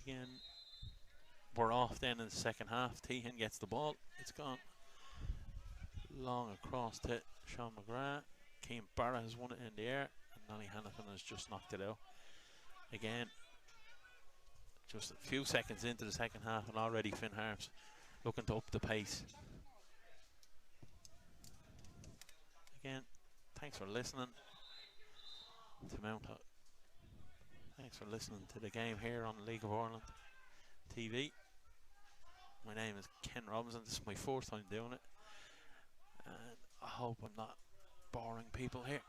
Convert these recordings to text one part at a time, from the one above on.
Again, we're off then in the second half. Tehan gets the ball. It's gone long across to Sean McGrath. Keane Barra has won it in the air, and Nolly Hannafin has just knocked it out. Again, just a few seconds into the second half, and already Finn Harps looking to up the pace. Again, thanks for listening to Mount. Thanks for listening to the game here on League of Ireland TV. My name is Ken Robinson. This is my fourth time doing it, and I hope I'm not boring people here.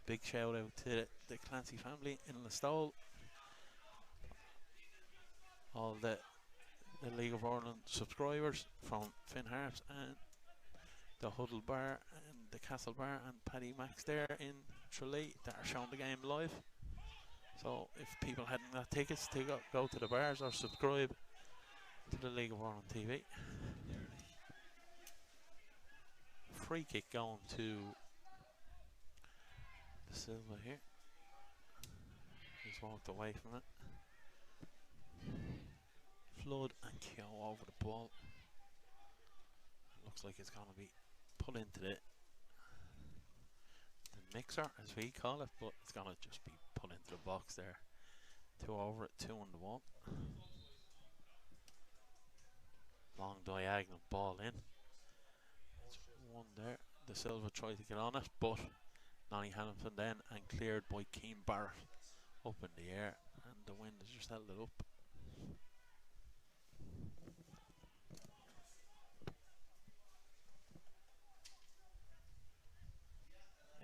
Big shout out to the Clancy family in Listowel, all the League of Ireland subscribers from Finn Harps and the Huddle Bar and the Castle Bar and Paddy Max there in Tralee that are showing the game live. So if people hadn't got tickets to go to the bars or subscribe to the League of Ireland TV. Free kick going to the Silva here. He's walked away from it. Flood and Keogh over the ball. Looks like it's going to be put into the mixer, as we call it, but it's going to just be put into the box there. 2 over it, 2 on the wall. Long diagonal ball in. It's 1 there. The Silva tried to get on it, but Nolly Hannafin then and cleared by Keane Barrett up in the air, and the wind has just held it up.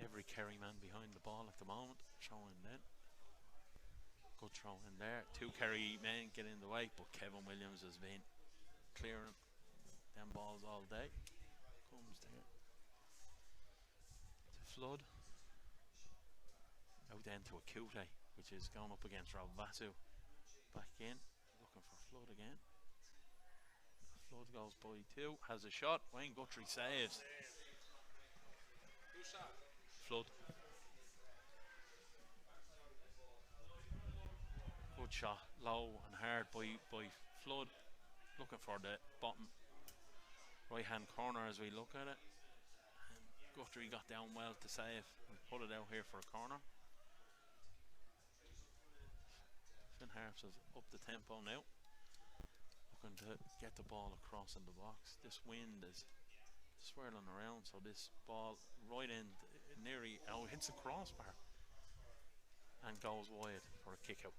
Every Kerry man behind the ball at the moment, throwing then. Good throw in there. 2 Kerry men get in the way, but Kevin Williams has been clearing them balls all day. Comes there to Flood. Out then to Acute, which is going up against Rob Vasu. Back in, looking for Flood again. Flood goes by 2, has a shot. Wayne Guthrie saves. Flood. Good shot, low and hard by Flood. Looking for the bottom right hand corner as we look at it. And Guthrie got down well to save and put it out here for a corner. Finn Harps is up the tempo now. Looking to get the ball across in the box. This wind is swirling around, so this ball right in nearly hits a crossbar and goes wide for a kick out.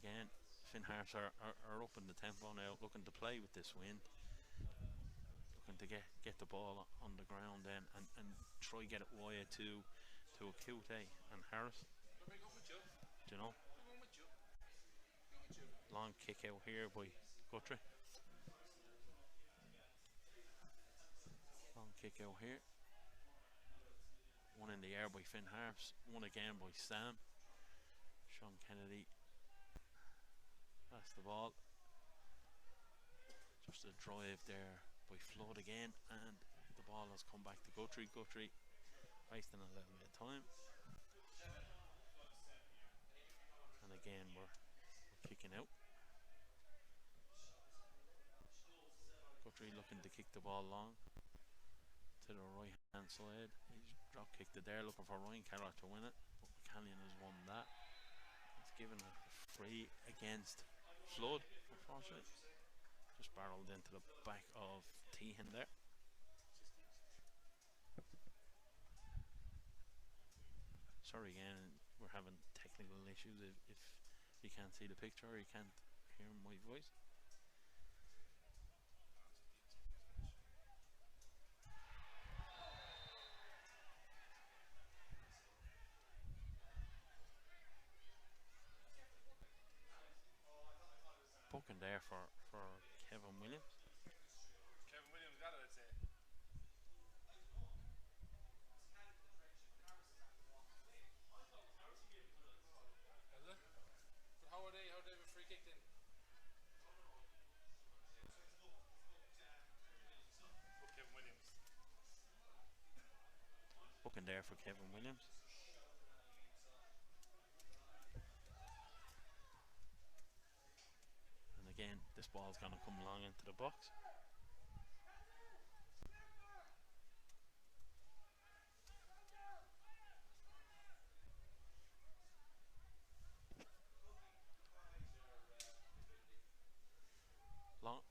Again, Finn Harps are up in the tempo now, looking to play with this wind, looking to get the ball on the ground then and try get it wide to Acute and Harris. Do you know? Long kick out here by Guthrie. Long kick out here. 1 in the air by Finn Harps. 1 again by Sam. Sean Kennedy. That's the ball. Just a drive there by Flood again, and the ball has come back to Guthrie. Guthrie wasting a little bit of time. And again we're kicking out. Guthrie looking to kick the ball long to the right hand side. He's drop kicked it there, looking for Ryan Carrot to win it, but McCallion has won that. He's given a free against Flood, unfortunately. Just barreled into the back of Tehan there. Sorry again, we're having technical issues. If you can't see the picture or you can't hear my voice. Poking there for Kevin Williams. Kevin Williams got it, I'd say. Is it? But how are they? How they have a free kick then? Looking there for Kevin Williams. And again, this ball's going to come long into the box. Long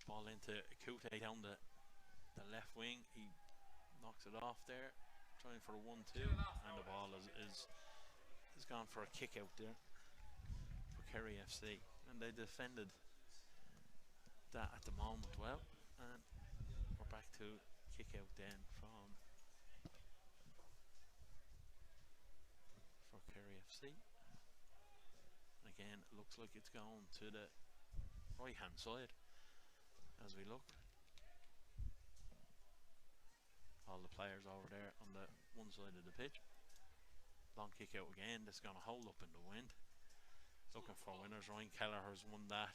ball into Akute down the left wing. He knocks it off there, trying for a 1-2, and the ball is gone for a kick out there for Kerry FC, and they defended that at the moment well, and we're back to kick out then for Kerry FC. And again, it looks like it's going to the right hand side as we look. All the players over there on the one side of the pitch. Long kick out again. This is going to hold up in the wind. Looking for winners. Ryan Kelleher's won that.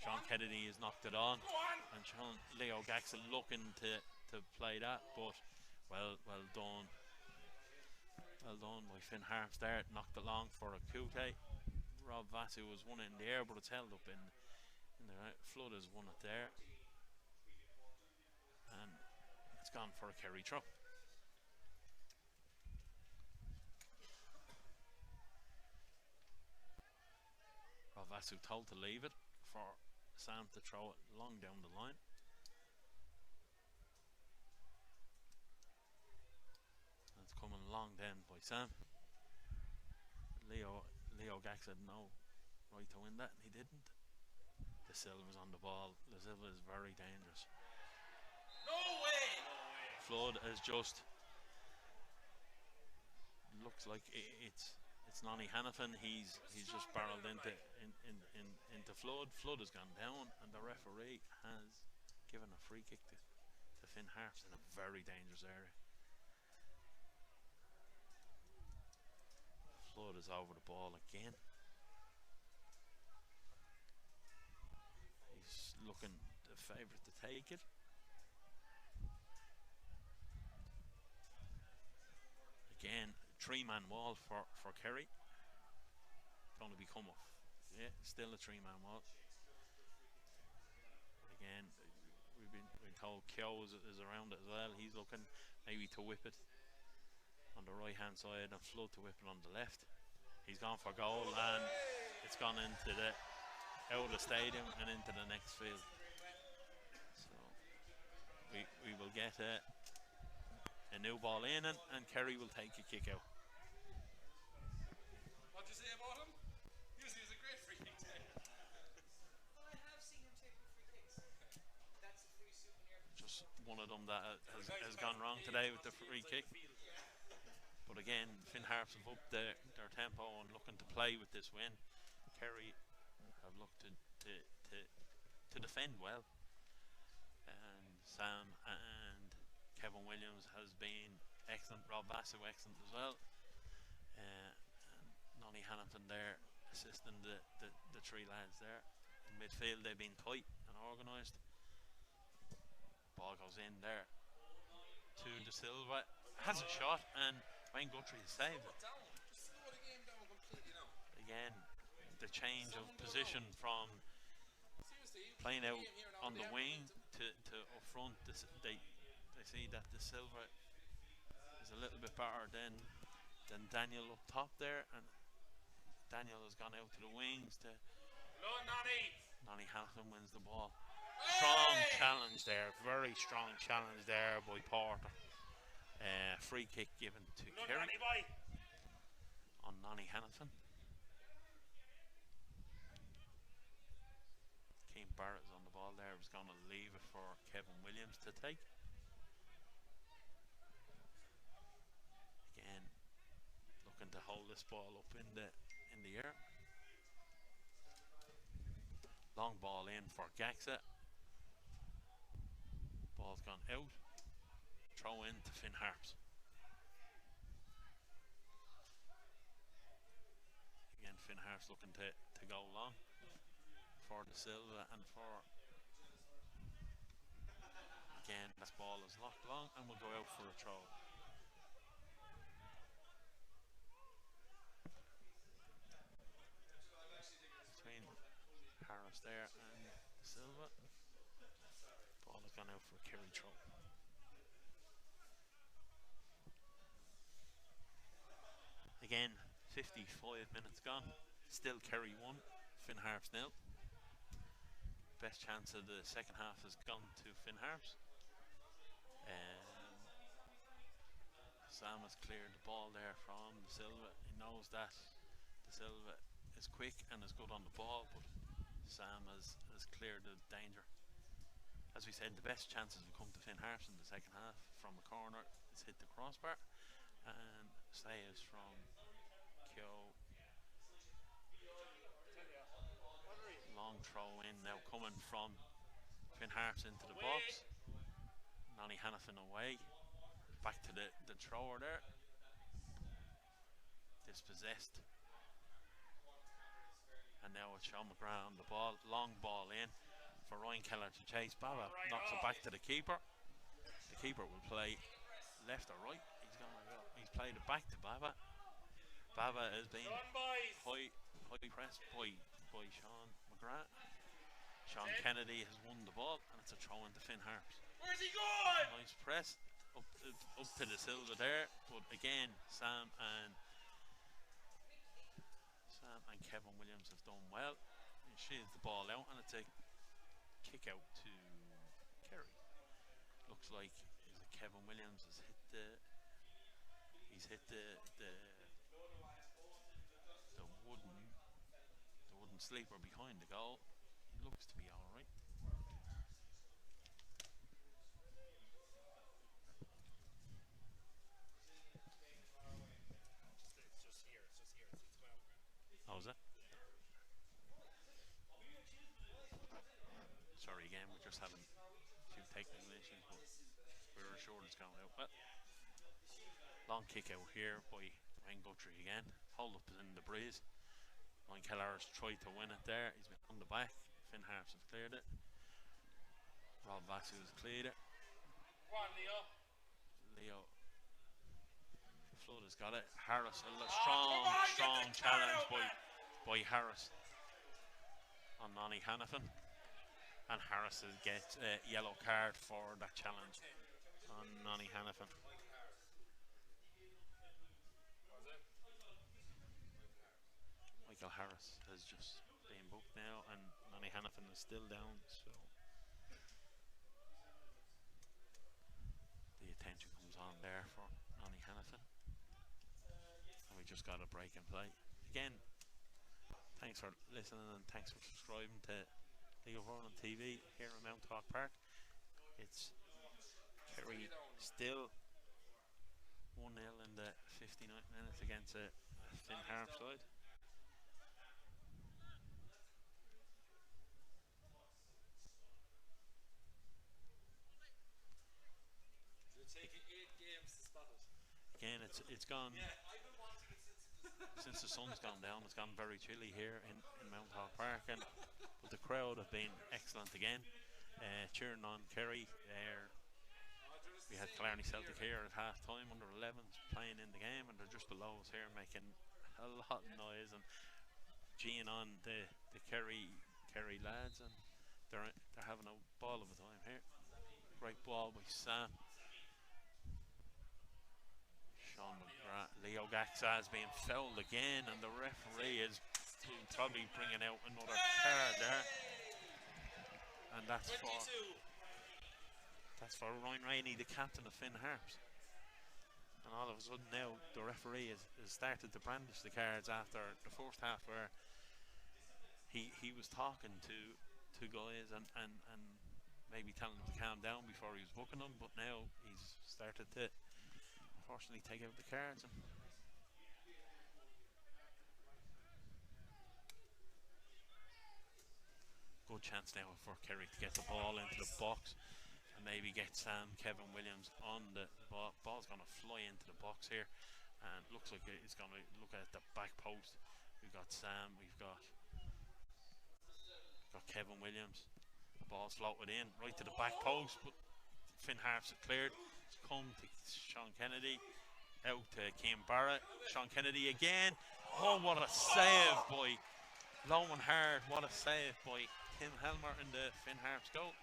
Sean Kennedy has knocked it on. And Leo Gaxon looking to play that, but well done. Well done by Finn Harps there. Knocked it long for Akute. Rob Vasu was one in the air, but it's held up in the right. Flood has won it there. And it's gone for a Kerry throw. Rob Vasu told to leave it for Sam to throw it long down the line. And it's coming long then by Sam. Leo Gax had no right to win that, and he didn't. De Silva's on the ball. De Silva is very dangerous. No way! Flood is just looks like it's Nonny Hannafin. He's just barreled into Flood. Flood has gone down, and the referee has given a free kick to Finn Harps in a very dangerous area. Flood is over the ball again. He's looking the favourite to take it. Again, 3-man wall for Kerry. Going to become still a 3-man wall. Again, we've been told Kyo is around it as well. He's looking maybe to whip it on the right hand side and Flood to whip it on the left. He's gone for goal, and it's gone into out of the stadium and into the next field. So we will get a new ball in, and Kerry will take a kick out. What did you say about him? He's a great free kick taker. I have seen him take free kicks. That's a free souvenir. Just one of them that has gone wrong today with the free kick. But again, Finn Harps have upped their tempo and looking to play with this win. Kerry have looked to defend well. And Sam and Kevin Williams has been excellent. Rob Vasu excellent as well. And Nonny Hannafin there assisting the three lads there. In midfield they've been tight and organised. Ball goes in there to De Silva. Has a shot, and Wayne Guthrie has saved it. Just slow the game down completely now. Again, the change of position from Seriously, playing out on the wing to up front. They see that De Silva is a little bit better than Daniel up top there, and Daniel has gone out to the wings to Nonny Hannafin wins the ball. Strong challenge there, very strong challenge there by Porter. Free kick given to Kerry on Nonny Hannafin. Keane Barrett is on the ball there. Was going to leave it for Kevin Williams to take. Again, looking to hold this ball up in the air. Long ball in for Gaxa. Ball's gone out. Throw in to Finn Harps. Again, Finn Harps looking to go long for De Silva and for. Again, this ball is locked long and will go out for a throw. there, and Silva. Ball has gone out for a Kerry throw. Again, 55 minutes gone. Still Kerry 1, Finn Harps 0. Best chance of the second half has gone to Finn Harps. Sam has cleared the ball there from De Silva. He knows that De Silva is quick and is good on the ball, but Sam has cleared the danger. As we said, the best chances will come to Finn Harps in the second half. From a corner, it's hit the crossbar, and saves from Kyo. Long throw in now coming from Finn Harps into the box. Nonny Hanifin away. Back to the thrower there. Dispossessed. And now it's Sean McGrath on the ball. Long ball in for Ryan Keller to chase. Baba knocks it back to the keeper. The keeper will play left or right. He's played it back to Baba. Baba has been high pressed by Sean McGrath. Sean Kennedy has won the ball, and it's a throw into Finn Harps. Where's he going? Nice press up to De Silva there, but again Sam and Kevin Williams have done well. He shields the ball out, and it's a kick out to Kerry. Looks like Kevin Williams has hit the wooden sleeper behind the goal. He looks to be all right. It's just here. It's going out. How's it? Sorry again, we're just having a few technical issues, but we're assured it's going out. Well, long kick out here by Ryan Guthrie again. Hold up in the breeze. Ryan Keller has tried to win it there. He's been on the back. Finn Harps have cleared it. Rob Vasu has cleared it. Go on, Leo. Flood has got it. Harris, a strong challenge by Harris on Nonny Hanifin. And Harris gets a yellow card for that challenge on Nonny Hanifin. Michael Harris has just been booked now, and Nonny Hanifin is still down, so the attention comes on there for Nonny Hanifin. And we just got a break and play. Again, thanks for listening and thanks for subscribing to League of Ireland TV here in Mount Hawk Park. It's Kerry still 1-0 in the 59 minutes against a Finn Harps side. Again, it's gone. Since the sun's gone down, it's gone very chilly here in Mount Hawk Park, but the crowd have been excellent again, cheering on Kerry. We had Killarney Celtic here at half time, under 11s playing in the game, and they're just below us here making a lot of noise and geeing on the Kerry lads, and they're having a ball of a time here. Great ball by Sam. Sean McGrath. Leo Gaxa has been fouled again, and the referee is probably bringing out another card there. And that's for Ryan Rainey, the captain of Finn Harps. And all of a sudden now the referee has started to brandish the cards after the first half, where he was talking to guys and maybe telling them to calm down before he was booking them, but now he's started to unfortunately take out the cards. And good chance now for Kerry to get the ball into the box and maybe get Kevin Williams on the ball. Ball's going to fly into the box here, and looks like it's going to look at the back post. We've got Sam, we've got Kevin Williams. The ball's floated in right to the back post, but Finn Harps have cleared. It's come to Sean Kennedy, out to Keane Barrett. Sean Kennedy again. Oh, what a save by Lowen Hard. What a save by Tim Helmer in the Finn Harps goal.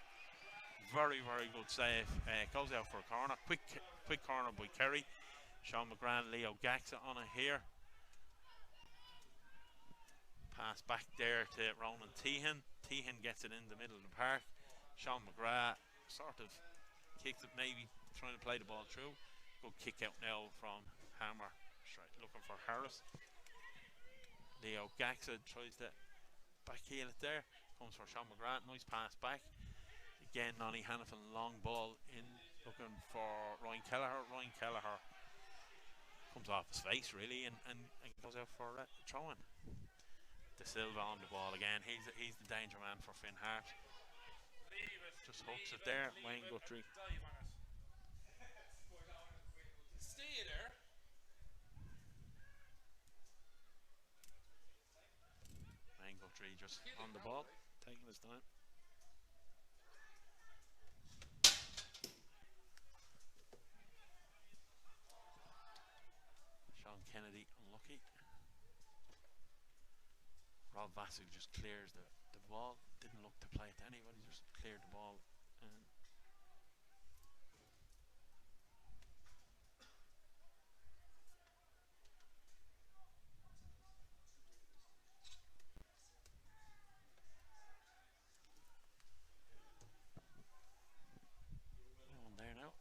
Very, very good save. Goes out for a corner. Quick corner by Kerry. Sean McGrath, Leo Gaxa on it here. Pass back there to Ronan Tehan. Tehan gets it in the middle of the park. Sean McGrath sort of kicks it, maybe trying to play the ball through. Good kick out now from Hammer, looking for Harris. Leo Gaxa tries to backheel it there. Comes for Sean McGrath. Nice pass back. Again, Nonny Hannafin, long ball in, looking for Ryan Kelleher. Ryan Kelleher comes off his face really and goes out for a throw-in. De Silva on the ball again. He's the danger man for Finn Hart. Just hooks it there. Wayne Guthrie. Stay there. Wayne Guthrie just on the ball, taking his time. Sean Kennedy unlucky. Rob Vasu just clears the ball. Didn't look to play it to anybody, just cleared the ball. On there now.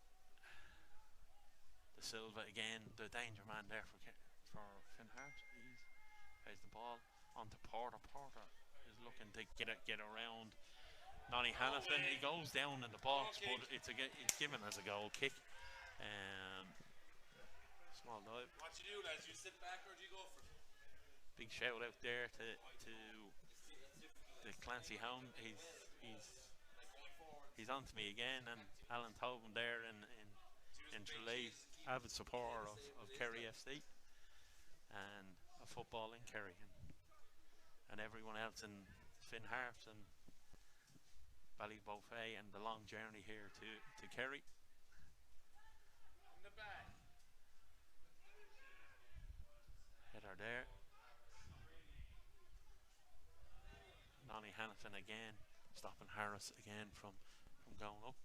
De Silva again, the danger man there for Finn Hart. He plays the ball onto Porter. Porter is looking to get around Nonny Hannafin. He goes down in the box, but it's given as a goal kick. Small dive. What you do, lads? You sit back or do you go for it? Big shout out there to the Clancy Hound. He's on to me again, and Alan Tobin there in Tralee, avid supporter of Kerry FC and of football in Kerry. And everyone else in Finn Harps and Ballybofey and the long journey here to Kerry. In the back. Header there. Nonny Hannafin again, stopping Harris again from going up.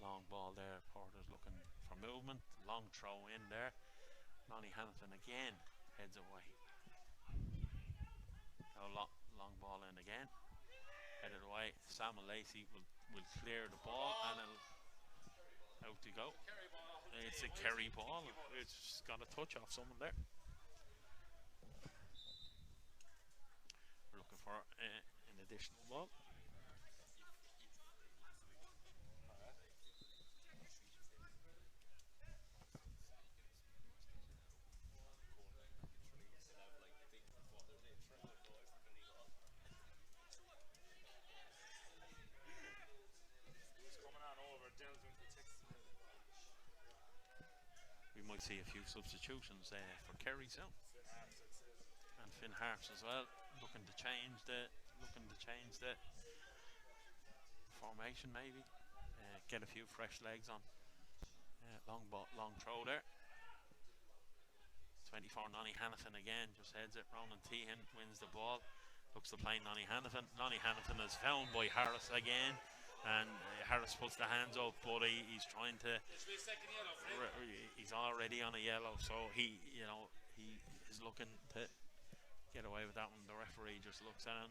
Long ball there, Porter's looking for movement. Long throw in there. Nonny Hannafin again heads away. Now long ball in again. Headed away. Samuel Lacey will clear the ball and it'll out to go. It's a Kerry ball. It's got a touch off someone there. We're looking for an additional ball. We might see a few substitutions for Kerry soon, and Finn Harps as well, looking to change the formation maybe, get a few fresh legs on. Long throw there. 24 Nonny Hannafin again, just heads it. Ronan Tehan wins the ball, looks to play Nonny Hannafin. Nonny Hannafin is found by Harris again, and Harris puts the hands up, but he's trying to. He's already on a yellow, so he is looking to get away with that one. The referee just looks at him,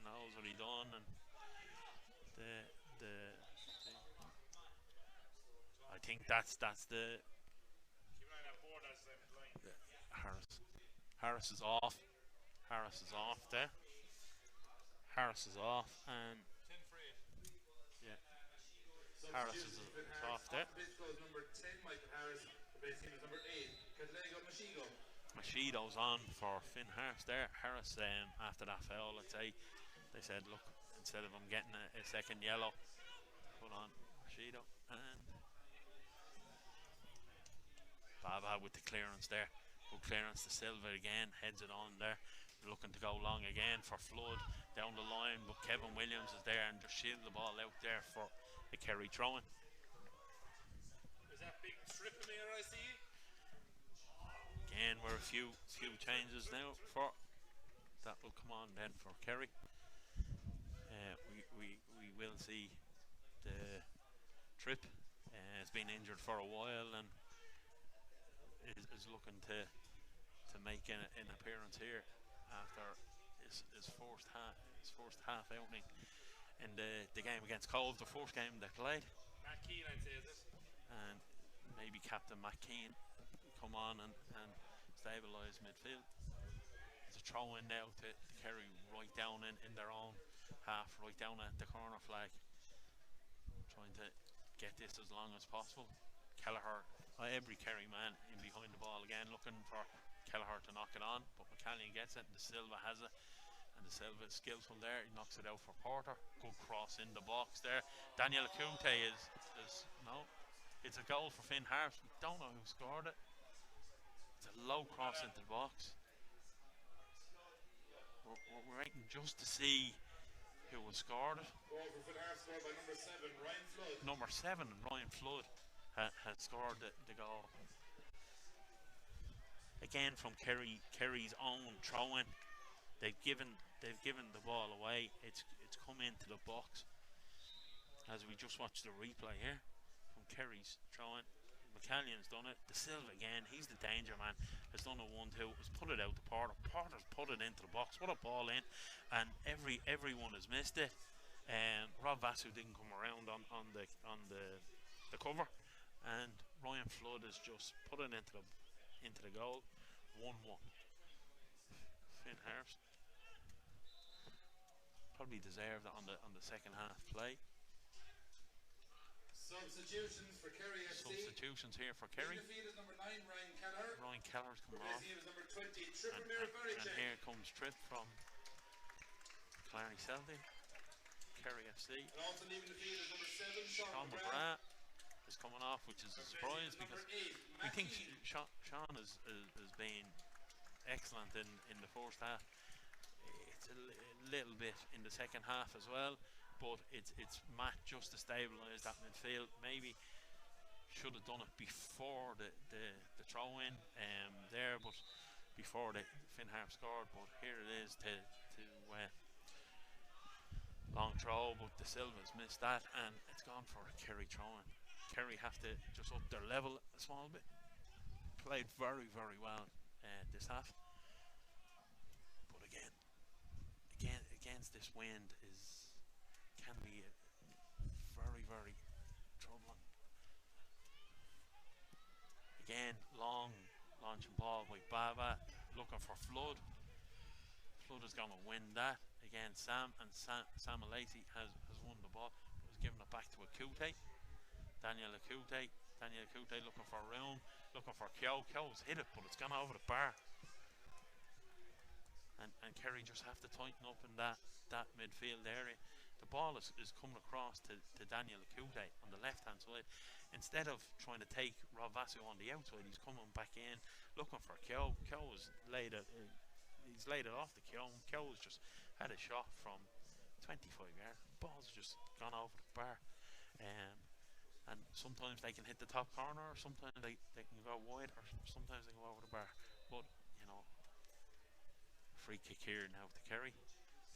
knows what he done, and I think that's the. Harris is off. Harris is off there. Harris is off, and yeah, Harris is off there. Machido's on for Finn Harps there. Harris, after that foul, they said, look, instead of him getting a second yellow, put on Machido. And Baba with the clearance there. Good clearance to Silva again, heads it on there. Looking to go long again for Flood down the line, but Kevin Williams is there and just shield the ball out there for the Kerry throw-in. Is that big trip in there I see? Again, we're a few changes now for that will come on then for Kerry. We will see the Tripp has been injured for a while and is looking to make an appearance here after his first half outing in the game against Cove, the first game they played. Matt Keane, I'd say, is it? And maybe Captain McKean come on and stabilise midfield. It's a throw in now to Kerry right down in their own half, right down at the corner flag, trying to get this as long as possible. Kelleher, every Kerry man in behind the ball again, looking for Kelleher to knock it on, but McCallion gets it and De Silva has it, and De Silva is skillful there. He knocks it out for Porter. Good cross in the box there. Daniel Akute is no, it's a goal for Finn Harps. We don't know who scored it. It's a low cross into the box. We're waiting just to see who was scored it. Goal for Finn Harps, scored by number 7, Ryan Flood. Number 7, Ryan Flood, had scored the goal. Again from Kerry's own throw-in. They've given the ball away. It's come into the box. As we just watched the replay here from Kerry's throw-in. McCallion's done it. De Silva again, he's the danger man, has done a 1-2, has put it out to Porter. Porter's put it into the box. What a ball in, and everyone has missed it. Rob Vasu didn't come around on the cover, and Ryan Flood has just put it into the goal. 1-1. Finn Harps probably deserved it on the second half play. Substitutions for Kerry FC. Substitutions here for Kerry. In the field is number 9, Ryan Kelleher. Ryan Kelleher's coming off. Replacing him is number 20, Tripp And here comes Tripp from Clarny Celtic, Kerry FC. And also leaving the field is number 7, Sean McGrath is coming off, which is a surprise because we think Sean has been excellent in the first half. It's a little bit in the second half as well, but it's Matt just to stabilise that midfield. Maybe should have done it before the throw in there, but before the Finn Harps scored. But here it is to long throw, but De Silva's missed that, and it's gone for a Kerry throw in. Kerry have to just up their level a small bit. Played very well this half, but again against this wind can be very troubling. Again, launching ball by Baba, looking for Flood. Flood is going to win that. Again, Sam Alesi has won the ball. Was giving it back to Akute. Daniel Akute looking for room, looking for Kyo. Kyo's hit it, but it's gone over the bar. And Kerry just have to tighten up in that midfield area. The ball is coming across to Daniel Akute on the left hand side. Instead of trying to take Rob Vasu on the outside, he's coming back in looking for Kyo. Kyo has laid it off to Kyo. Kyo has just had a shot from 25 yards. The ball's just gone over the bar. And sometimes they can hit the top corner, or sometimes they can go wide, or sometimes they go over the bar. But you know, free kick here now to Kerry.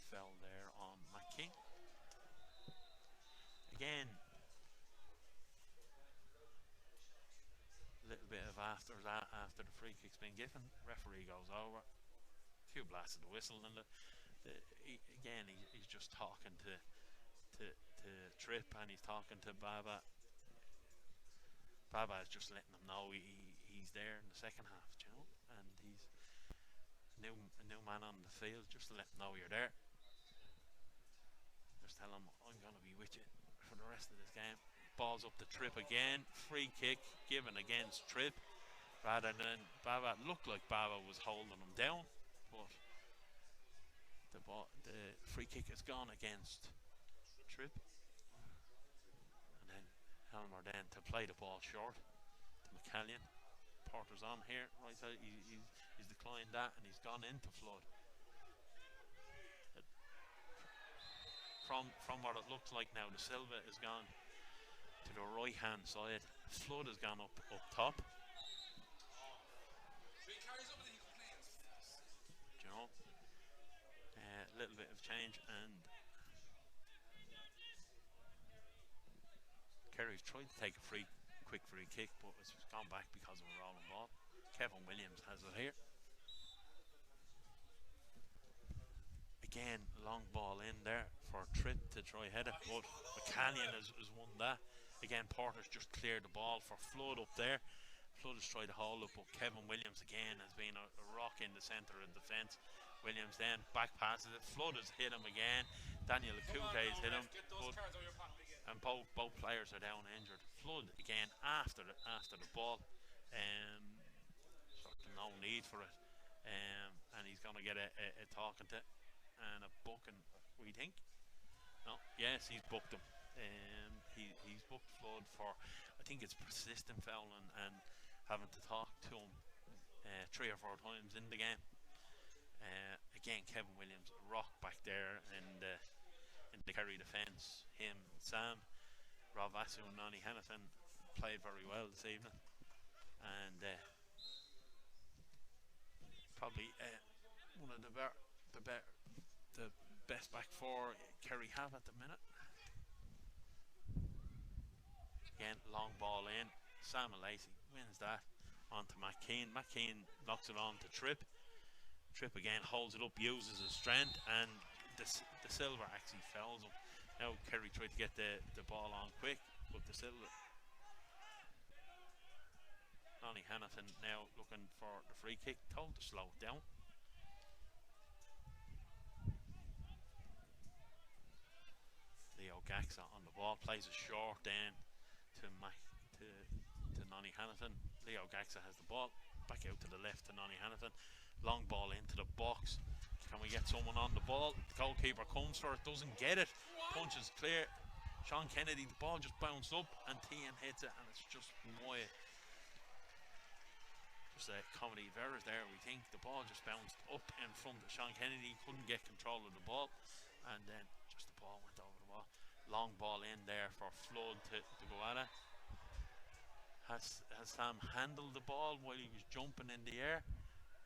Fell there on McKean. Again, a little bit of after the free kick's been given. Referee goes over. A few blasts of the whistle, and he's just talking to Tripp, and he's talking to Baba. Baba is just letting him know he's there in the second half, you know, and he's a new man on the field, just to let him know you're there. Just tell him I'm going to be with you for the rest of this game. Ball's up to Tripp again. Free kick given against Tripp, rather than Baba. Looked like Baba was holding him down, but the free kick is gone against Tripp. Helmer then to play the ball short to McCallion. Porter's on here, right side. He's declined that, and he's gone into Flood. From what it looks like now, De Silva has gone to the right hand side. Flood has gone up top. Kerry's tried to take a quick free kick, but it's gone back because of a rolling ball. Kevin Williams has it here. Again, long ball in there for Tripp to try head it, but McCallion has won that. Again, Porter's just cleared the ball for Flood up there. Flood has tried to hold it, but Kevin Williams again has been a rock in the centre of defence. Williams then back passes it. Flood has hit him again. Daniel Akute has hit him. And both players are down injured. Flood again after the ball. Sort of no need for it. And he's going to get a talking to and a booking, we think. No, yes, he's booked him. He's booked Flood for, I think it's persistent fouling and having to talk to him 3 or 4 times in the game. Again, Kevin Williams rock back there in the Kerry defence. Him, Sam, Rob Vasu and Nani Hannafin played very well this evening, and probably one of the best back four Kerry have at the minute. Again, long ball in. Sam Lacey wins that onto McKean. McKean knocks it on to Tripp. Tripp again holds it up, uses his strength, and the Silver actually fouls him. Now Kerry tried to get the ball on quick, but the Silver. Nani Hannafin now looking for the free kick, told to slow it down. Leo Gaxa on the ball, plays it short then to Nani Hannafin. Leo Gaxa has the ball, back out to the left to Nani Hannafin. Long ball into the box. Can we get someone on the ball? The goalkeeper comes for it, doesn't get it. Punches clear. Sean Kennedy, the ball just bounced up and Tian hits it, and it's just wide. Just a comedy of errors there, we think. The ball just bounced up in front of Sean Kennedy, couldn't get control of the ball, and then just the ball went over the wall. Long ball in there for Flood to go at it. Has Sam handled the ball while he was jumping in the air?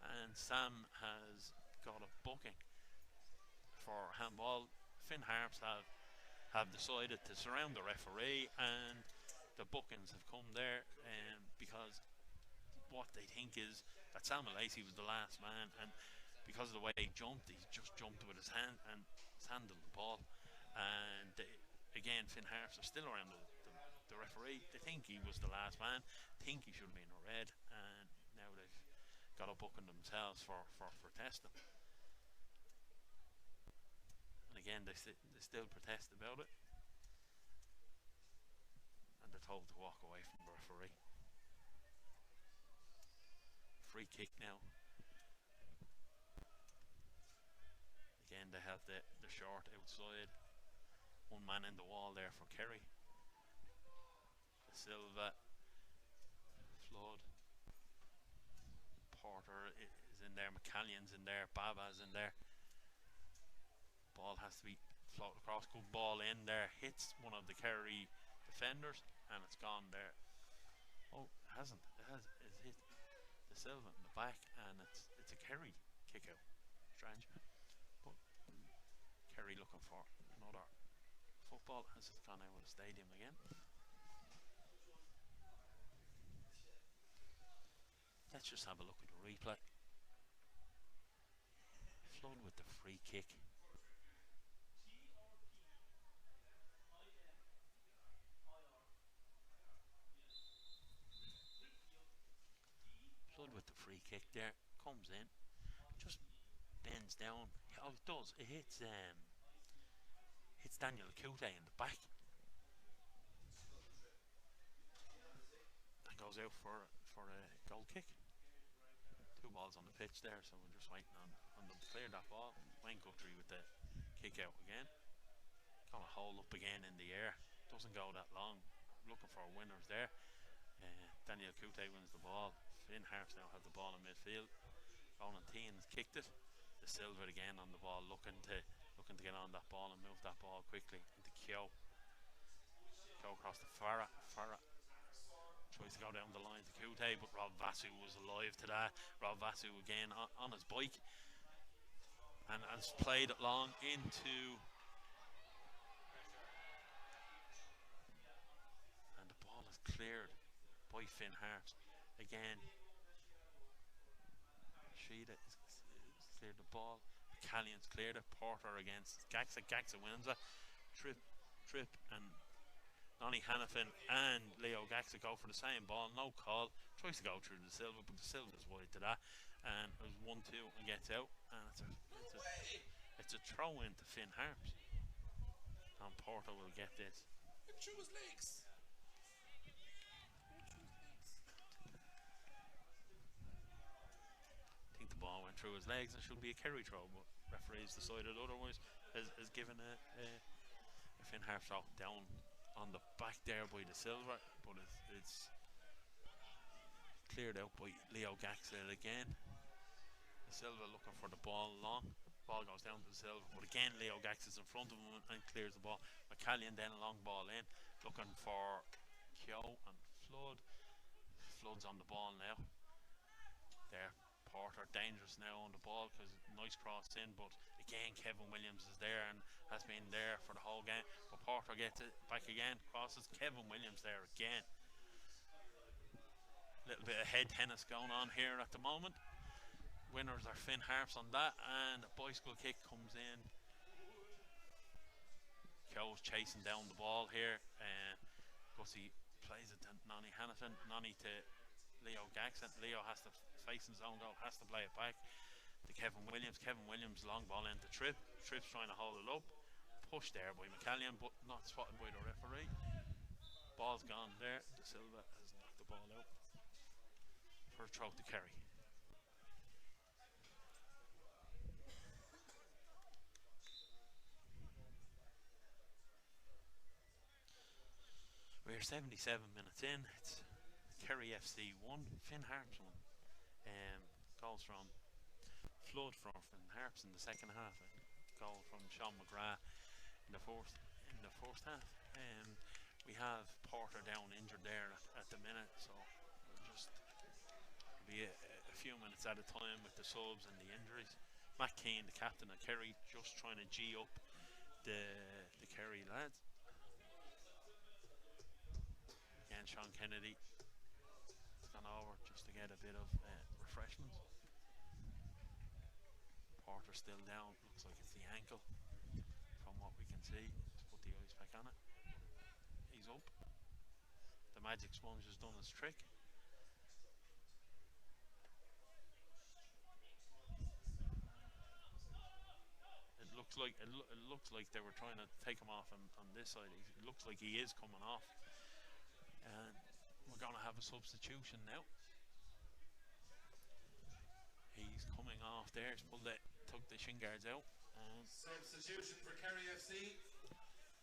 And Sam has got a booking for handball. Finn Harps have decided to surround the referee, and the bookings have come there because what they think is that Sam Lacey was the last man, and because of the way he jumped, he just jumped with his hand and handled the ball. And again, Finn Harps are still around the referee. They think he was the last man, think he should have been a red, and now they've got a booking themselves for protesting. And again, they still protest about it, and they're told to walk away from the referee. Free kick now. Again, they have the short outside. One man in the wall there for Kerry. Silva, Flood, Porter is in there, McCallion's in there, Baba's in there. Ball has to be floated across. Good ball in there, hits one of the Kerry defenders, and it's gone there. Oh, it hasn't. It's hit the Silva in the back, and it's a Kerry kick out. Strange. But Kerry looking for another football as it's gone out of the stadium again. Let's just have a look at the replay. Flood with the free kick. Flood with the free kick there. Comes in. Just bends down. Oh, it does. It hits Daniel Akute in the back. And goes out for a goal kick. 2 balls on the pitch there, so we're just waiting on them to clear that ball. Wayne Guthrie with the kick out again. Kind of hold up again in the air. Doesn't go that long. Looking for winners there. Daniel Akute wins the ball. Finn Harps now has the ball in midfield. Ronan Tian's kicked it. The Silver again on the ball, looking to get on that ball and move that ball quickly into Kyo. Kyo across to Farah. Farah tries to go down the line to Kute, but Rob Vasu was alive to that. Rob Vasu again on his bike and has played it long into, and cleared by Finn Harps. Again, Sheeda is cleared the ball. Callion's cleared it. Porter against Gaxa. Gaxa wins it. Trip and Nonny Hannafin and Leo Gaxa go for the same ball. No call. Tries to go through the Silva, but the Silva's wide to that. And it was 1-2 and gets out. And it's a throw into Finn Harps. And Porter will get this. Went through his legs. I think the ball went through his legs and should be a Kerry throw, but referees decided otherwise. Has given a Finn Harps throw down on the back there by the Silver, but it's cleared out by Leo Gaxa again. The Silva looking for the ball long. Ball goes down to the Silva, but again Leo Gaxa is in front of him and clears the ball. McCallion then a long ball in, looking for Keogh and Flood. Flood's on the ball now. There, Porter dangerous now on the ball because nice cross in, but again Kevin Williams is there and has been there for the whole game. But Porter gets it back again, crosses. Kevin Williams there again. Little bit of head tennis going on here at the moment. Winners are Finn Harps on that, and a bicycle kick comes in. Keogh's chasing down the ball here, and Gussie plays it to Nonny Hannafin. Nonny to Leo Gaxa. Leo has to face his own goal, has to play it back to Kevin Williams. Kevin Williams long ball into Tripp. Tripp's trying to hold it up. Pushed there by McCallion, but not spotted by the referee. Ball's gone there. De Silva has knocked the ball out for a throw to Kerry. We're 77 minutes in. It's Kerry FC 1, Finn Harps 1. Goals from Flood for Finn Harps in the second half, and goal from Sean McGrath in the first half. We have Porter down injured there at the minute, so we'll just be a few minutes at a time with the subs and the injuries. Matt Keane, the captain of Kerry, just trying to G up the Kerry lads. Again, Sean Kennedy has gone over just to get a bit of refreshment. Porter still down, looks like it's the ankle from what we can see. Let's put the eyes back on it. He's up. The magic sponge has done its trick. It looks like they were trying to take him off on this side. It looks like he is coming off, and we're going to have a substitution now. He's coming off there. He's took the shin guards out. Substitution for Kerry FC.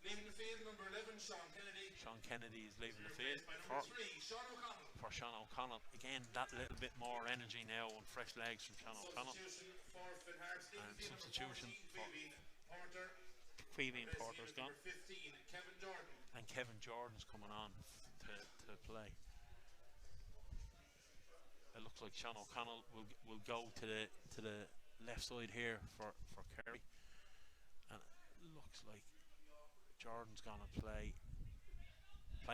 Leaving the field, number 11, Sean Kennedy. Sean Kennedy is leaving the field By number 3, Sean O'Connell. for Sean O'Connell. Again, that little bit more energy now and fresh legs from Sean O'Connell. Substitution for Finn Harps. And substitution for Porter. Queeveen Porter's gone. Number 15, Kevin Jordan. And Kevin Jordan's coming on to play. It looks like Sean O'Connell will go to the left side here for Kerry, and it looks like Jordan's gonna play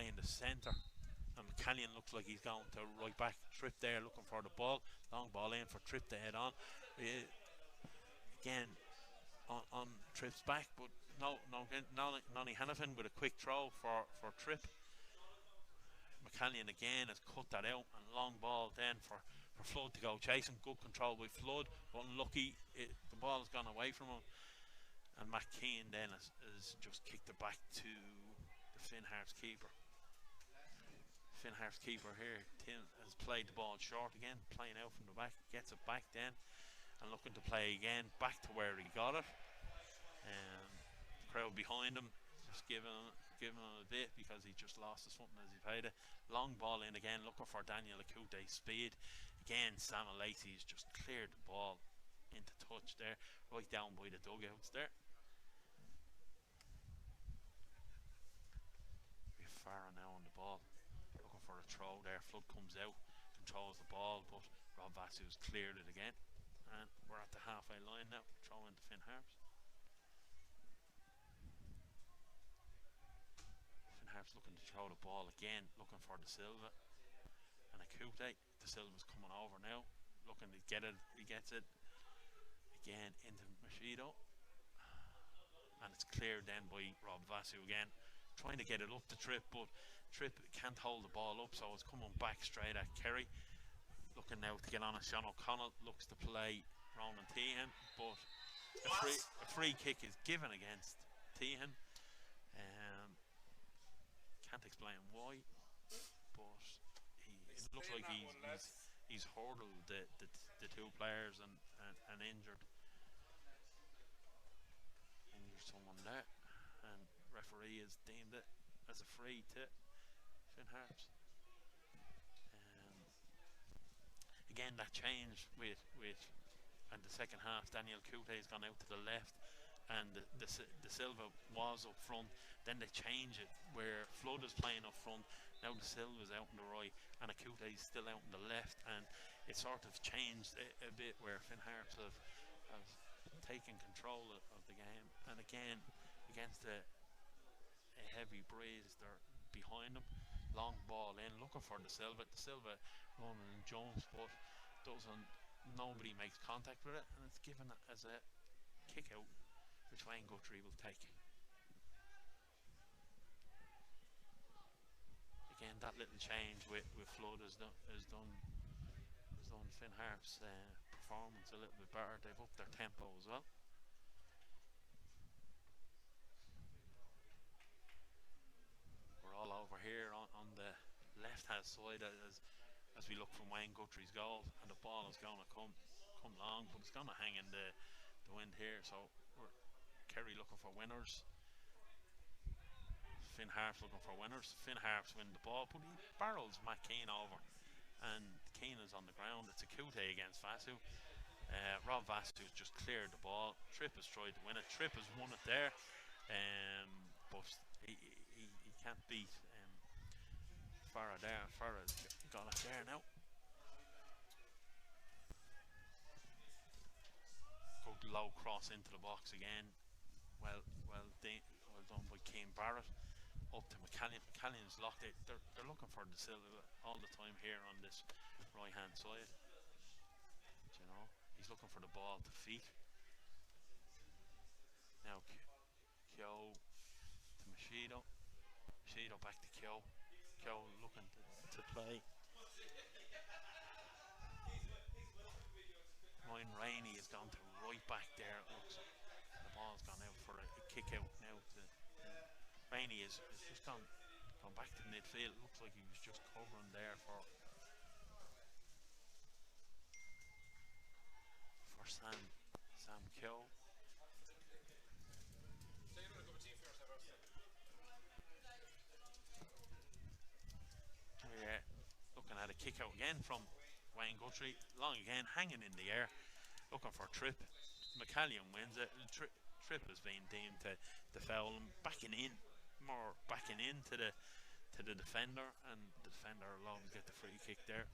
in the centre, and McCallion looks like he's going to right back. Tripp there looking for the ball, long ball in for Tripp to head on. Again on Tripp's back, but Nonny Hannafin with a quick throw for Tripp. McCallion again has cut that out, and long ball then for Flood to go chasing. Good control by Flood, but unlucky, the ball has gone away from him, and Matt Keane then has just kicked it back to the Finn Harps keeper. Finn Harps keeper here, Tim, has played the ball short again, playing out from the back, gets it back then, and looking to play again back to where he got it. The crowd behind him just giving him a bit because he just lost his footing as he played it. Long ball in again, looking for Daniel Akute's speed. Again, Sam Lacey's just cleared the ball into touch there, right down by the dugouts there. We're far now on the ball, looking for a throw there. Flood comes out, controls the ball, but Rob Vasu's cleared it again, and we're at the halfway line now. Throw into Finn Harps. Harps looking to throw the ball again, looking for De Silva and Akute. De Silva's coming over now, looking to get it. He gets it again into Machido, and it's cleared then by Rob Vasu again, trying to get it up the Tripp, but Tripp can't hold the ball up, so it's coming back straight at Kerry. Looking now to get on it. Sean O'Connell looks to play Ronan Tehan, but a free kick is given against Tehan. Can't explain why, but it looks like he's hurdled the two players and injured someone there, and referee has deemed it as a free to Finn Harps. Again, that change with and the second half, Daniel Cute has gone out to the left, and the Silva was up front. Then they change it where Flood is playing up front. Now De Silva's out on the right, and Akute is still out on the left, and it sort of changed a bit where Finn Harps have taken control of the game. And again, against a heavy breeze, they're behind them. Long ball in, looking for De Silva. De Silva running and jumps, but nobody makes contact with it, and it's given as a kick out, which Wayne Guthrie will take. Again, that little change with Flood has done Finn Harps' performance a little bit better. They've upped their tempo as well. We're all over here on the left hand side as we look from Wayne Guthrie's goal, and the ball is going to come long, but it's going to hang in the wind here. So Kerry looking for winners, Finn Harps looking for winners. Finn Harps win the ball, but he barrels Matt Keane over, and Keane is on the ground. It's Akute against Vasu. Rob Vasu just cleared the ball. Tripp has tried to win it. Tripp has won it there, but he can't beat Farah there. Farah's got it there now. Good low cross into the box again. Well done by Keane Barrett. Up to McCallion. McCallion's locked it. They're looking for De Silva all the time here on this right hand side. You know, he's looking for the ball to feet. Now Kyo to Machido. Machido back to Kyo. Kyo looking to play. Ryan Rainey has gone to right back there. It looks the ball's gone out for a kick out now. Rainey has just gone back to midfield. It looks like he was just covering there for Sam Kyo. Yeah, looking at a kick out again from Wayne Guthrie. Long again, hanging in the air, looking for Tripp. McCallion wins it. Tripp has been deemed to foul him, backing into the defender, and the defender alone get the free kick there.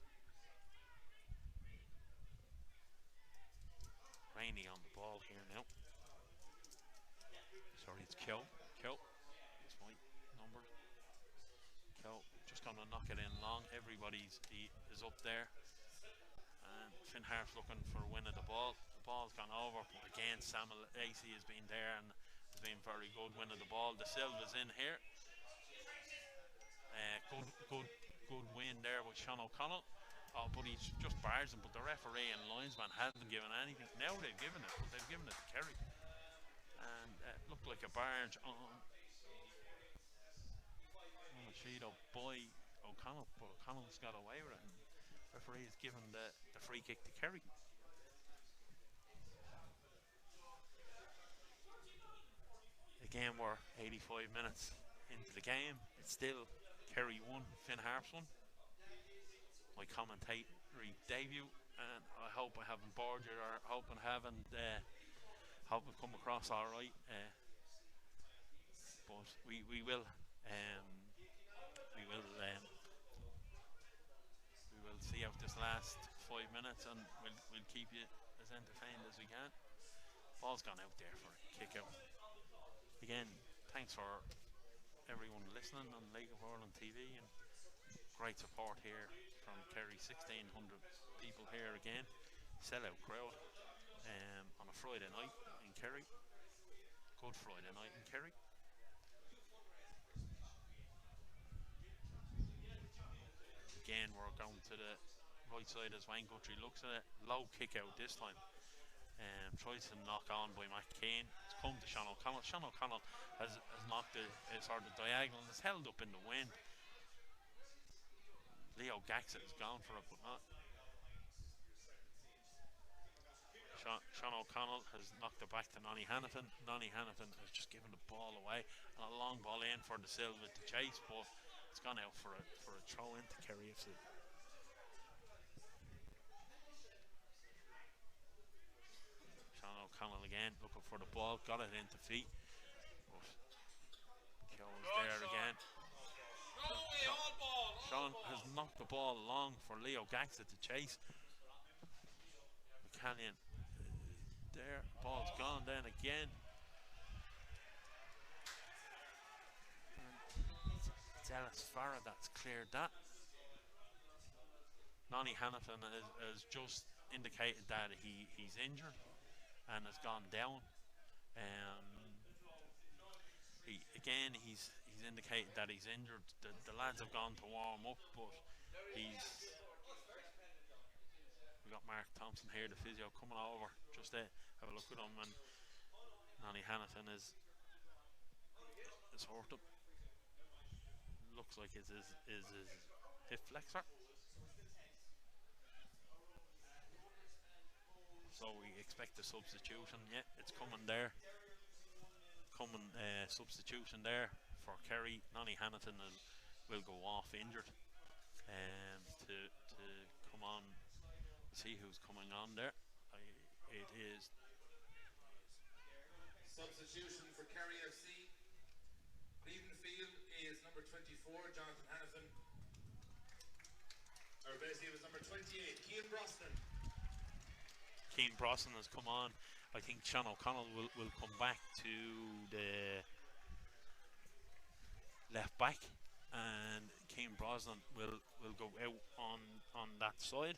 Rainey on the ball here now. Sorry, it's Kyo. That's my number. Kyo just gonna knock it in long. Everybody is up there, and Finn Harps looking for a win of the ball. The ball's gone over, but again Samuel Acey has been there and has been very good winning the ball. De Silva's in here. Good win there with Sean O'Connell. Oh, but he's just barged him, but the referee and linesman hasn't given anything. Now they've given it, but they've given it to Kerry, and it looked like a barge on Machido by O'Connell, but O'Connell's got away with it, and the referee has given the free kick to Kerry. Again, we're 85 minutes into the game. It's still Kerry 1, Finn Harps 1. My commentatory debut, and I hope I haven't bored you, or hope I haven't hope I've come across all right. But we will see out this last 5 minutes, and we'll keep you as entertained as we can. Ball's gone out there for a kick out. Again, thanks for everyone listening on League of Ireland TV, and great support here from Kerry. 1,600 people here again, sellout crowd on a Friday night in Kerry. Good Friday night in Kerry. Again, we're going to the right side as Wayne Guthrie looks at it. Low kick out this time. Tries to knock on by McCain. It's come to Sean O'Connell. Sean O'Connell has knocked it sort of diagonal. It's held up in the wind. Leo Gaxett has gone for it, but not. Sean O'Connell has knocked it back to Nonny Hannafin. Nonny Hannafin has just given the ball away, and a long ball in for the Silva to chase, but it's gone out for a throw into Kerry FC. Sean O'Connell again looking for the ball, got it into feet. Keown's there again. Sean has knocked the ball long for Leo Gaxett to chase. McCallion there, ball's gone then again. It's Ellis Farah that's cleared that. Nonny Hannafin has just indicated that he's injured and has gone down. He's indicated that he's injured. The lads have gone to warm up, but we got Mark Thompson here, the physio, coming over just to have a look at him, and Nonny Hannafin is hurt up. Looks like it's his hip flexor. So we expect a substitution. Yeah, it's coming there. Substitution there for Kerry. Nonny Hannafin will go off injured. To come on, see who's coming on there. It is substitution for Kerry FC. Leaving the field is number 24, Jonathan Hannafin. Or basically it was number 28, Cian Brosnan. Cian Brosnan has come on. I think Sean O'Connell will come back to the left back, and Cian Brosnan will go out on that side.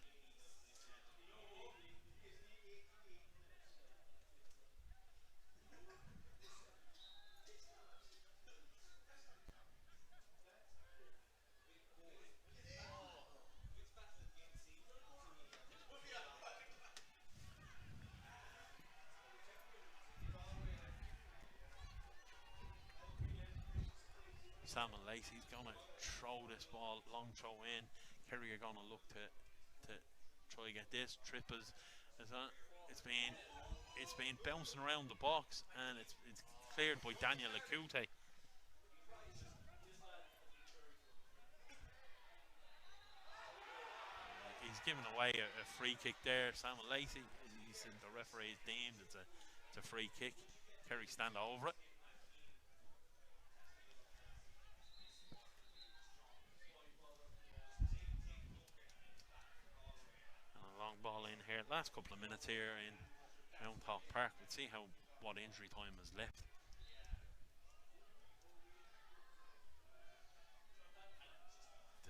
Salmon Lacey's going to throw this ball, long throw in. Kerry are going to look to try to get this. Trip is on. It's been bouncing around the box, and it's cleared by Daniel Akute. He's given away a free kick there. Salmon Lacey, he said the referee's deemed it's a free kick. Kerry stand over it. Ball in here. Last couple of minutes here in Mount Hawk Park. We'll see what injury time is left.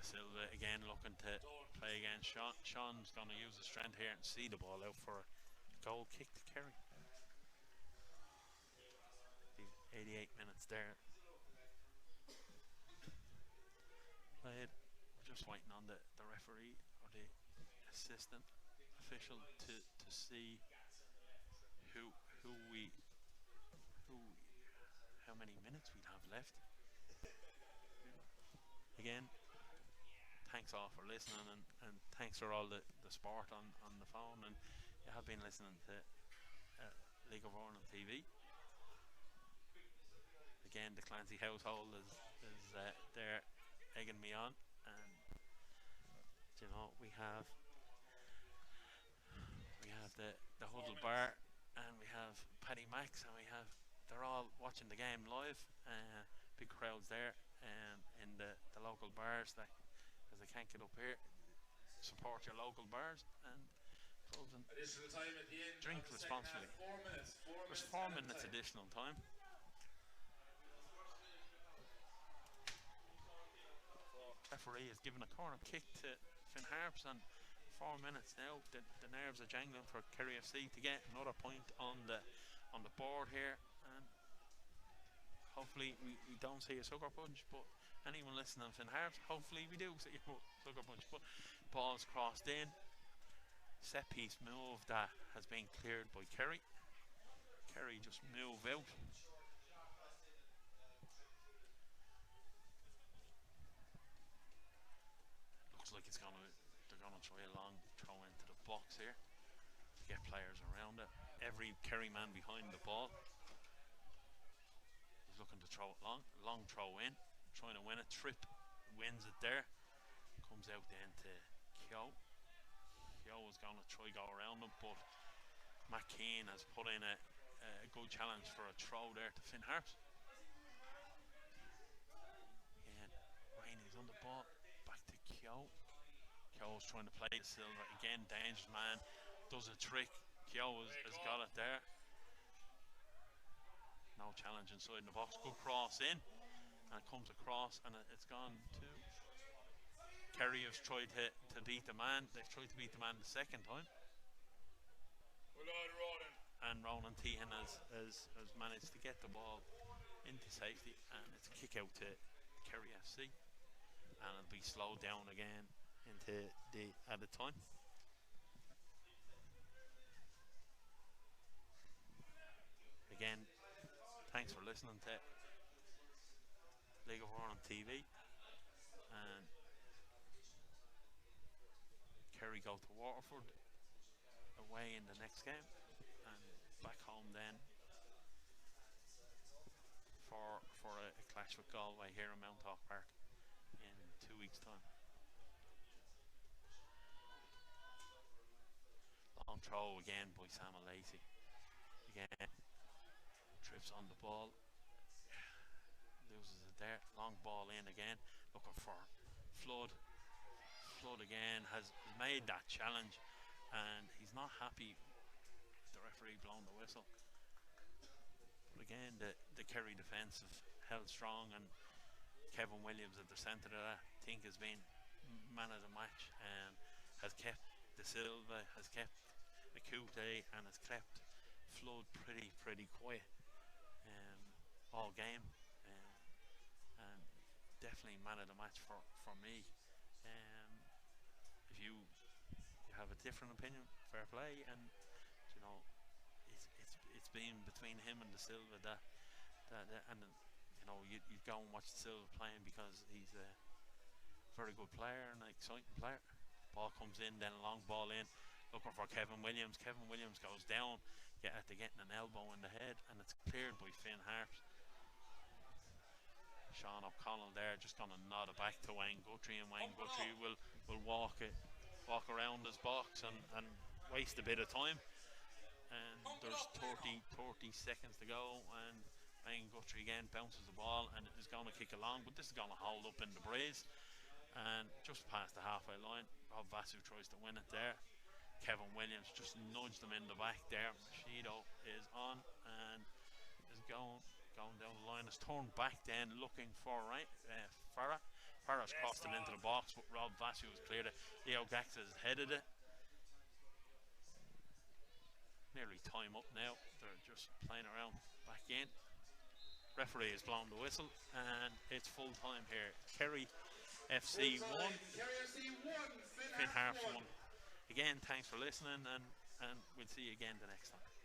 De Silva again looking to play against Sean. Sean's going to use his strength here and see the ball out for a goal kick to Kerry. 88 minutes there. Played. We're just waiting on the referee or the assistant official to see how many minutes we have left. Again, thanks all for listening, and thanks for all the support on the phone, and you have been listening to League of Ireland TV. Again, the Clancy household is there egging me on, and you know we have the Huddle Bar, and we have Paddy Max, and they're all watching the game live. Big crowds there, in the local bars that, as they can't get up here. Support your local bars and clubs, and additional time at the end. Drink responsibly. 4 minutes. There's 4 minutes additional time. referee has given a corner kick to Finn Harps, and 4 minutes now. The nerves are jangling for Kerry FC to get another point on the board here, and hopefully we don't see a sucker punch. But anyone listening to Finn Harps, hopefully we do see a sucker punch. But ball's crossed in. Set piece move that has been cleared by Kerry. Kerry just move out. Looks like they're gonna try a long throw into the box here to get players around it. Every Kerry man behind the ball is looking to throw it long throw in, trying to win it. Tripp wins it there. Comes out then to Keogh. Keogh is going to try go around him, but Matt Keane has put in a good challenge for a throw there to Finn Harps. Again, Rainey's on the ball, back to Keogh. Keogh's trying to play the Silva again. Dangerous man, does a trick. Keogh has got it there. No challenge inside the box. Good cross in, and it comes across, and it's gone to Kerry. Has tried to beat the man. They've tried to beat the man the second time. And Ronan Tehan has managed to get the ball into safety, and it's a kick out to Kerry FC, and it'll be slowed down again into the added time. Again, thanks for listening to League of Ireland TV, and Kerry go to Waterford away in the next game, and back home then for a clash with Galway here in Mount Hawk Park in 2 weeks' time. Long throw again by Sam Lacey. Again, trips on the ball, loses it there. Long ball in again, looking for Flood. Flood again has made that challenge, and he's not happy with the referee blowing the whistle. But again, the Kerry defence have held strong, and Kevin Williams at the centre of that, I think, has been man of the match, and has kept De Silva, has kept Akute, and has kept Flood pretty quiet all game, and definitely man of the match for me. If you have a different opinion, fair play, and you know it's been between him and De Silva that and you know you go and watch De Silva playing because he's a very good player and an exciting player. Ball comes in, then a long ball in, looking for Kevin Williams. Kevin Williams goes down, after getting an elbow in the head, and it's cleared by Finn Harps. Sean O'Connell there just going to nod it back to Wayne Guthrie, and Wayne Guthrie will walk around his box and waste a bit of time. And there's 30 seconds to go, and Wayne Guthrie again bounces the ball and is going to kick along, but this is going to hold up in the breeze. And just past the halfway line, Rob Vasu tries to win it there. Kevin Williams just nudged him in the back there. Mashido is on and is going down the line. Is turned back then looking for Farah. Farah's crossed it into the box, but Rob Vasu has cleared it. Leo Gax has headed it. Nearly time up now. They're just playing around back in. Referee has blown the whistle, and it's full time here. Kerry FC 1, Finn Harps 1. Again, thanks for listening, and we'll see you again the next time.